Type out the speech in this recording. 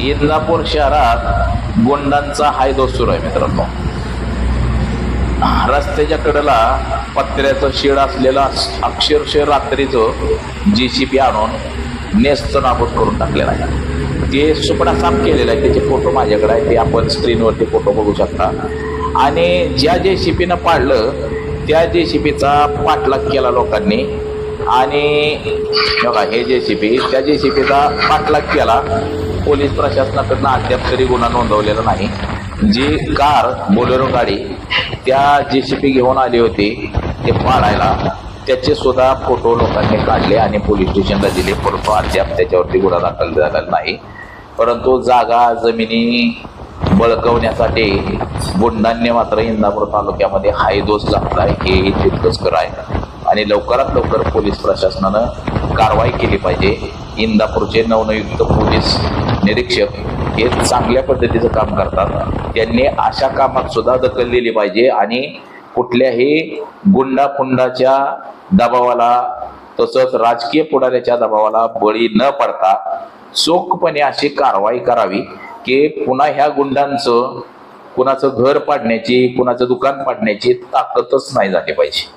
इंदापूर शहरात गुंडांचा हायदोस सुरू आहे मित्रांनो. रस्त्याच्या कडेला पत्र्याचं शेड असलेलं अक्षरशः रात्रीचं JCB आणून नेस्त नाबूद करून टाकलेलं आहे. ते सुपडा साफ केलेलं आहे. त्याचे फोटो माझ्याकडे आहे. ते आपण स्क्रीनवरती फोटो बघू शकता. आणि ज्या JCBनं पाडलं त्या JCBचा पाठलाग केला लोकांनी. आणि बघा हे JCB, त्या JCBचा पाठलाग केला. पोलीस प्रशासनाकडनं अद्याप तरी गुन्हा नोंदवलेला नाही. जी कार बोलेरो गाडी त्या JCB घेऊन आली होती ते पाडायला, त्याचे सुद्धा फोटो लोकांनी काढले आणि पोलीस स्टेशनला दिले. परंतु अद्याप त्याच्यावरती गुन्हा दाखल झालेला नाही. परंतु जागा जमिनी बळकवण्यासाठी गुंडांनी मात्र इंदापूर तालुक्यामध्ये हायदोस घातला आहे. हे तितकंच खरं आहे आणि लवकरात लवकर पोलीस प्रशासनानं कारवाई केली पाहिजे. इंदापूरचे नवनियुक्त पोलीस निरीक्षक हे चांगल्या पद्धतीचं काम करतात. त्यांनी अशा कामात सुद्धा दखल दिली पाहिजे आणि कुठल्याही गुंडाफुंडाच्या दबावाला तसंच राजकीय पुढाऱ्याच्या दबावाला बळी न पडता चोखपणे अशी कारवाई करावी की पुन्हा ह्या गुंडांचं कुणाचं घर पाडण्याची, कुणाचं दुकान पाडण्याची ताकदच नाही झाली पाहिजे.